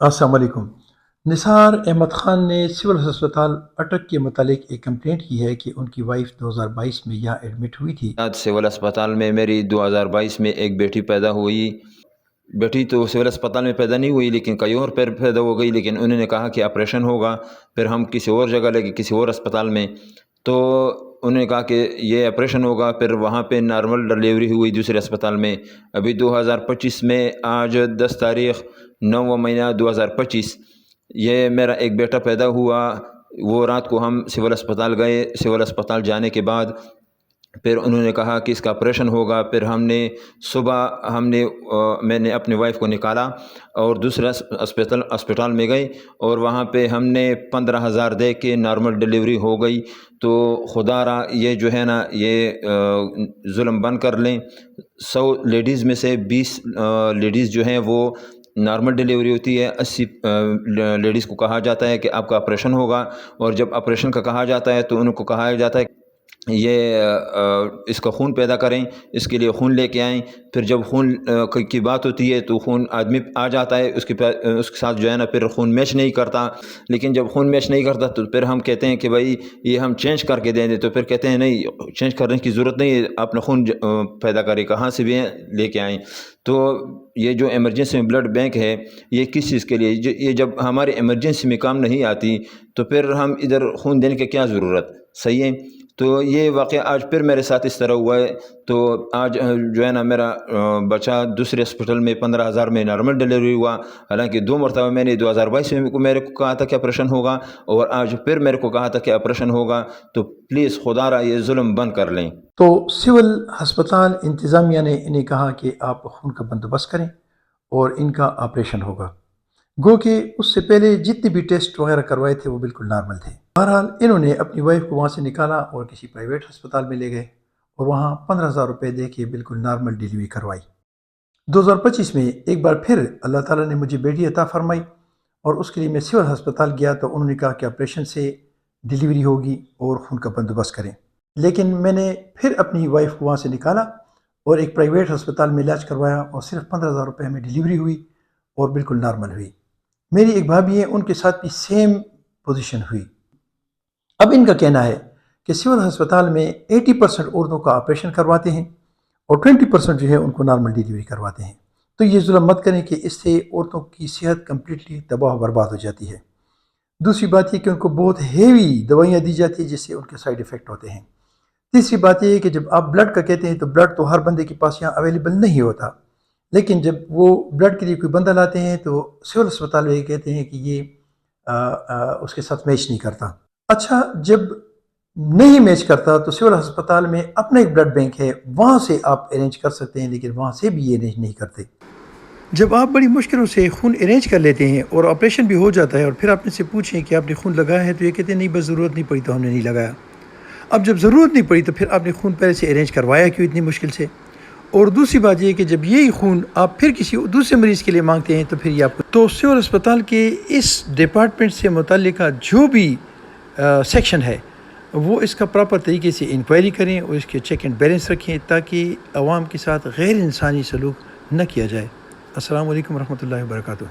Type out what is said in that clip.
السلام علیکم۔ نثار احمد خان نے سول ہسپتال اٹک کے متعلق ایک کمپلینٹ کی ہے کہ ان کی وائف 2022 میں یہاں ایڈمٹ ہوئی تھی۔ آج سول اسپتال میں میری 2022 میں ایک بیٹی پیدا ہوئی۔ بیٹی تو سول اسپتال میں پیدا نہیں ہوئی لیکن کئی اور پیر پیدا ہو گئی، لیکن انہوں نے کہا کہ آپریشن ہوگا، پھر ہم کسی اور جگہ لے گئے، کسی اور اسپتال میں، تو انہوں نے کہا کہ یہ آپریشن ہوگا، پھر وہاں پہ نارمل ڈلیوری ہوئی دوسرے اسپتال میں۔ ابھی 2025 میں آج 10 تاریخ 9واں مہینہ 2025 یہ میرا ایک بیٹا پیدا ہوا۔ وہ رات کو ہم سول اسپتال گئے، سول اسپتال جانے کے بعد پھر انہوں نے کہا کہ اس کا آپریشن ہوگا۔ پھر صبح میں نے اپنی وائف کو نکالا اور دوسرے اسپتال میں گئے، اور وہاں پہ ہم نے 15,000 دے کے نارمل ڈلیوری ہو گئی۔ تو خدا را یہ جو ہے نا، یہ ظلم بند کر لیں۔ 100 لیڈیز میں سے 20 لیڈیز جو ہیں وہ نارمل ڈلیوری ہوتی ہے، 80 لیڈیز کو کہا جاتا ہے کہ آپ کا آپریشن ہوگا، اور جب آپریشن کا کہا جاتا ہے تو ان کو کہا جاتا ہے یہ اس کا خون پیدا کریں، اس کے لیے خون لے کے آئیں۔ پھر جب خون کی بات ہوتی ہے تو خون آدمی آ جاتا ہے، اس کے ساتھ جو ہے نا پھر خون میچ نہیں کرتا۔ لیکن جب خون میچ نہیں کرتا تو پھر ہم کہتے ہیں کہ بھائی یہ ہم چینج کر کے دیں دیں، تو پھر کہتے ہیں نہیں، چینج کرنے کی ضرورت نہیں ہے، آپ نے خون پیدا کرے، کہاں سے بھی لے کے آئیں۔ تو یہ جو ایمرجنسی بلڈ بینک ہے، یہ کس چیز کے لیے؟ یہ جب ہمارے ایمرجنسی میں کام نہیں آتی تو پھر ہم ادھر خون دینے کی کیا ضرورت؟ صحیح ہے۔ تو یہ واقعہ آج پھر میرے ساتھ اس طرح ہوا ہے۔ تو آج جو ہے نا میرا بچہ دوسرے ہاسپٹل میں 15,000 میں نارمل ڈلیوری ہوا، حالانکہ 2 مرتبہ میں نے 2022 میں میرے کو کہا تھا کہ آپریشن ہوگا، اور آج پھر میرے کو کہا تھا کہ آپریشن ہوگا۔ تو پلیز خدا را یہ ظلم بند کر لیں۔ تو سول ہسپتال انتظامیہ نے انہیں کہا کہ آپ خون کا بندوبست کریں اور ان کا آپریشن ہوگا، گو کہ اس سے پہلے جتنے بھی ٹیسٹ وغیرہ کروائے تھے وہ بالکل نارمل تھے۔ بہرحال انہوں نے اپنی وائف کو وہاں سے نکالا اور کسی پرائیویٹ ہسپتال میں لے گئے اور وہاں 15,000 روپے دے کے بالکل نارمل ڈیلیوری کروائی۔ 2025 میں ایک بار پھر اللہ تعالیٰ نے مجھے بیٹی عطا فرمائی، اور اس کے لیے میں سول ہسپتال گیا تو انہوں نے کہا کہ آپریشن سے ڈیلیوری ہوگی اور خون کا بندوبست کریں۔ لیکن میں نے پھر اپنی وائف کو وہاں سے نکالا اور ایک پرائیویٹ ہسپتال میں علاج کروایا، اور صرف 15,000 روپے میں ڈیلیوری ہوئی اور بالکل نارمل ہوئی۔ میری ایک بھابھی ہے، ان کے ساتھ بھی سیم پوزیشن ہوئی۔ اب ان کا کہنا ہے کہ سول ہسپتال میں 80% عورتوں کا آپریشن کرواتے ہیں اور 20% جو ہے ان کو نارمل ڈیلیوری کرواتے ہیں۔ تو یہ ظلم مت کریں کہ اس سے عورتوں کی صحت کمپلیٹلی تباہ و برباد ہو جاتی ہے۔ دوسری بات یہ کہ ان کو بہت ہیوی دوائیاں دی جاتی ہیں جس سے ان کے سائیڈ ایفیکٹ ہوتے ہیں۔ تیسری بات یہ ہے کہ جب آپ بلڈ کا کہتے ہیں تو بلڈ تو ہر بندے کے پاس یہاں اویلیبل نہیں ہوتا، لیکن جب وہ بلڈ کے لیے کوئی بندہ لاتے ہیں تو سول اسپتال میں یہ کہتے ہیں کہ یہ اس کے ساتھ میچ نہیں کرتا۔ اچھا، جب نہیں میچ کرتا تو سول ہسپتال میں اپنا ایک بلڈ بینک ہے، وہاں سے آپ ارینج کر سکتے ہیں، لیکن وہاں سے بھی یہ ارینج نہیں کرتے۔ جب آپ بڑی مشکلوں سے خون ارینج کر لیتے ہیں اور آپریشن بھی ہو جاتا ہے، اور پھر آپ نے سے پوچھیں کہ آپ نے خون لگایا ہے، تو یہ کہتے ہیں نہیں، بس ضرورت نہیں پڑی تو ہم نے نہیں لگایا۔ اب جب ضرورت نہیں پڑی تو پھر آپ نے خون پہلے سے ارینج کروایا کیوں اتنی مشکل سے؟ اور دوسری بات یہ کہ جب یہی خون آپ پھر کسی دوسرے مریض کے لیے مانگتے ہیں تو پھر یہ آپ کو، تو سول اسپتال کے اس ڈپارٹمنٹ سے متعلقہ جو بھی سیکشن ہے وہ اس کا پراپر طریقے سے انکوائری کریں اور اس کے چیک اینڈ بیلنس رکھیں، تاکہ عوام کے ساتھ غیر انسانی سلوک نہ کیا جائے۔ السلام علیکم ورحمۃ اللہ وبرکاتہ۔